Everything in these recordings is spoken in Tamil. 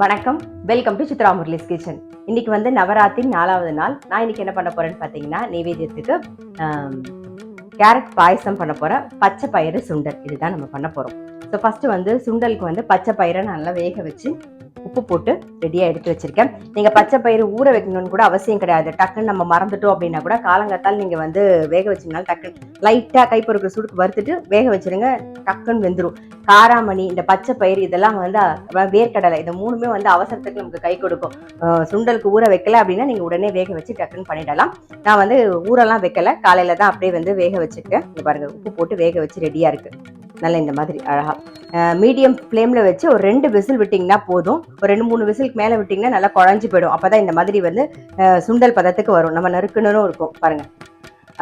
வணக்கம், welcome to Chitra Murali's kitchen. இன்னைக்கு வந்து நவராத்திரி 4வது நாள். நான் இன்னைக்கு என்ன பண்ண போறேன்னு பார்த்தீங்கன்னா, நெய்வேத்தியத்துக்கு கேரட் பாயசம் பண்ண போறேன். பச்சை பயிறு சுண்டல் இதுதான் நம்ம பண்ண போறோம். ஸோ ஃபர்ஸ்ட் வந்து சுண்டலுக்கு வந்து பச்சை பயிரை நல்லா வேக வச்சு உப்பு போட்டு ரெடியாக எடுத்து வச்சிருக்கேன். நீங்கள் பச்சை பயிறு ஊற வைக்கணும்னு கூட அவசியம் கிடையாது. டக்குன்னு நம்ம மறந்துட்டோம் அப்படின்னா கூட காலங்காத்தால் நீங்கள் வந்து வேக வச்சிங்கனாலும் டக்குன்னு லைட்டாக கைப்பொருட்கள் சுடுக்கு வறுத்துட்டு வேக வச்சிருங்க, டக்குன்னு வெந்துடும். காராமணி, இந்த பச்சை பயிறு இதெல்லாம் வந்து வேர்க்கடலை, இந்த மூணுமே வந்து அவசரத்துக்கு நமக்கு கை கொடுக்கும். சுண்டலுக்கு ஊற வைக்கல அப்படின்னா நீங்கள் உடனே வேக வச்சு டக்குன்னு பண்ணிடலாம். நான் வந்து ஊரெல்லாம் வைக்கல, காலையில் தான் அப்படியே வந்து வேக வச்சுருக்கேன். இங்கே பாருங்கள், உப்பு போட்டு வேக வச்சு ரெடியாக இருக்குது. நல்லா இந்த மாதிரி அழகா மீடியம் ஃப்ளேமில் வச்சு ஒரு 2 விசில் விட்டிங்கன்னா போதும். ஒரு 2-3 விசிலுக்கு மேலே விட்டிங்கன்னா நல்லா குழஞ்சி போயிடும். அப்போ தான் இந்த மாதிரி வந்து சுண்டல் பதத்துக்கு வரும். நம்ம நறுக்குன்னு இருக்கும் பாருங்கள்,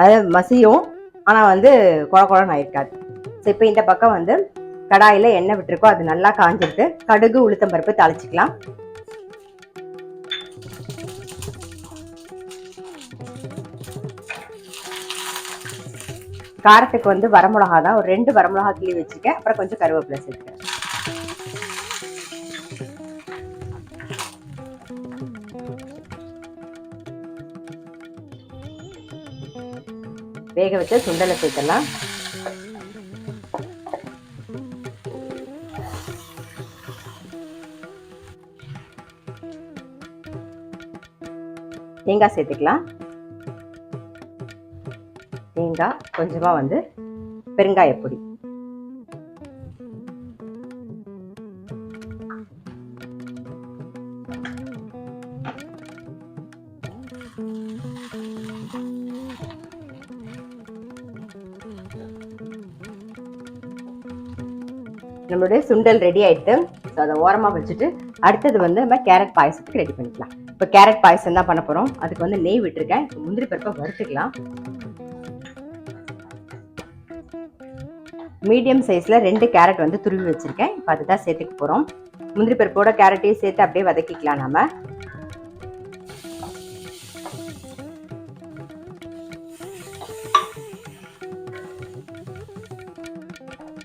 அது மசியும், ஆனால் வந்து குழ குழன்னு ஆயிருக்காது. ஸோ இப்போ இந்த பக்கம் வந்து கடாயில் எண்ணெய் விட்டுருக்கோம், அது நல்லா காஞ்சிருக்கு. கடுகு உளுத்தம் பருப்பு தாளிச்சிக்கலாம். காரத்துக்கு வந்து வரமிளகா தான், ஒரு 2 வரமிளகா கிள்ளி வச்சுருக்கேன். அப்புறம் கொஞ்சம் கருவேப்பிலை சேர்த்துக்கிறேன். வேக வச்ச சுண்டலை சேர்த்துலாம். தேங்காய் சேர்த்துக்கலாம். தேங்காய், கொஞ்சமாக வந்து பெருங்காயப்பொடி, நம்மளுடைய சுண்டல் ரெடி ஆயிட்டு. ஸோ அதை ஓரமாக வச்சுட்டு அடுத்தது வந்து நம்ம கேரட் பாயசத்துக்கு ரெடி பண்ணிக்கலாம். இப்போ கேரட் பாயசம் தான் பண்ண போகிறோம். அதுக்கு வந்து நெய் விட்டுருக்கேன். முந்திரி பருப்பை வறுத்துக்கலாம். மீடியம் சைஸில் 2 கேரட் வந்து துருவி வச்சுருக்கேன். இப்போ அதுதான் சேர்த்துக்க போகிறோம். முந்திரி பருப்போட கேரட்டையும் சேர்த்து அப்படியே வதக்கிக்கலாம். நம்ம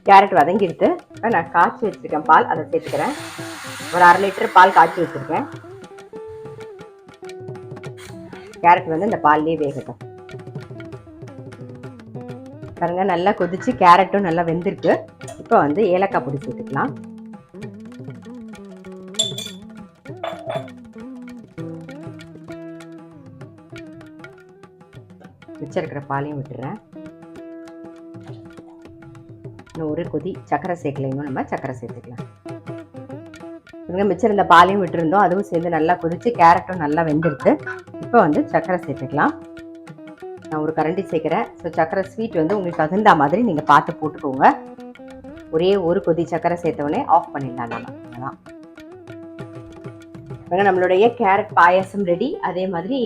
கேரட் வதங்கிடுத்து. நான் காய்ச்சி வச்சுருக்கேன் பால், அதை சேர்த்துக்கிறேன். ஒரு 1/2 லிட்டர் பால் காய்ச்சி வச்சுருக்கேன். கேரட் வந்து இந்த பால்லேயே வேகட்டும். பாருங்க, நல்லா கொதிச்சு கேரட்டும் நல்லா வெந்திருக்கு. இப்போ வந்து ஏலக்காய் பொடி சேர்த்துக்கலாம். மிச்சம் இருக்கிற பாலையும் விட்டுறேன். இன்னும் ஒரு கொதி சக்கரை சேர்க்கலையும் நம்ம சக்கரை சேர்த்துக்கலாம். மிச்சம் இருந்த பாலையும் விட்டுருந்தோம், அதுவும் சேர்ந்து நல்லா கொதிச்சு கேரட்டும் நல்லா வெந்திருக்கு. இப்போ வந்து சக்கரை சேர்த்துக்கலாம். நான் ஒரு கரண்டி சேர்க்குறேன். ஸோ சக்கரை ஸ்வீட் வந்து உங்களுக்கு தகுந்த மாதிரி நீங்கள் பார்த்து போட்டுக்கோங்க. ஒரே ஒரு கொதி சக்கரை சேர்த்தவொடனே ஆஃப் பண்ணிடலாம். நம்ம அதான் நம்மளுடைய கேரட் பாயசம் ரெடி. அதே மாதிரி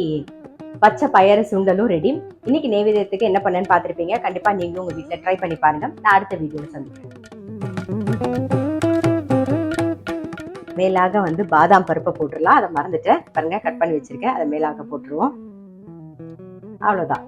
பச்சை பயிறு சுண்டலும் ரெடி. இன்னைக்கு நெய்வேத்தியத்துக்கு என்ன பண்ணேன்னு பார்த்துருப்பீங்க. கண்டிப்பாக நீங்களும் உங்கள் வீட்டில் ட்ரை பண்ணி பாருங்க. நான் அடுத்த வீடியோவில் சந்திக்கிறேன். மேலாக வந்து பாதாம் பருப்பை போட்டுடலாம். அதை மறந்துட்டேன் பாருங்க, கட் பண்ணி வச்சிருக்கேன். அதை மேலாக போட்டுருவோம். அவ்வளோதான்.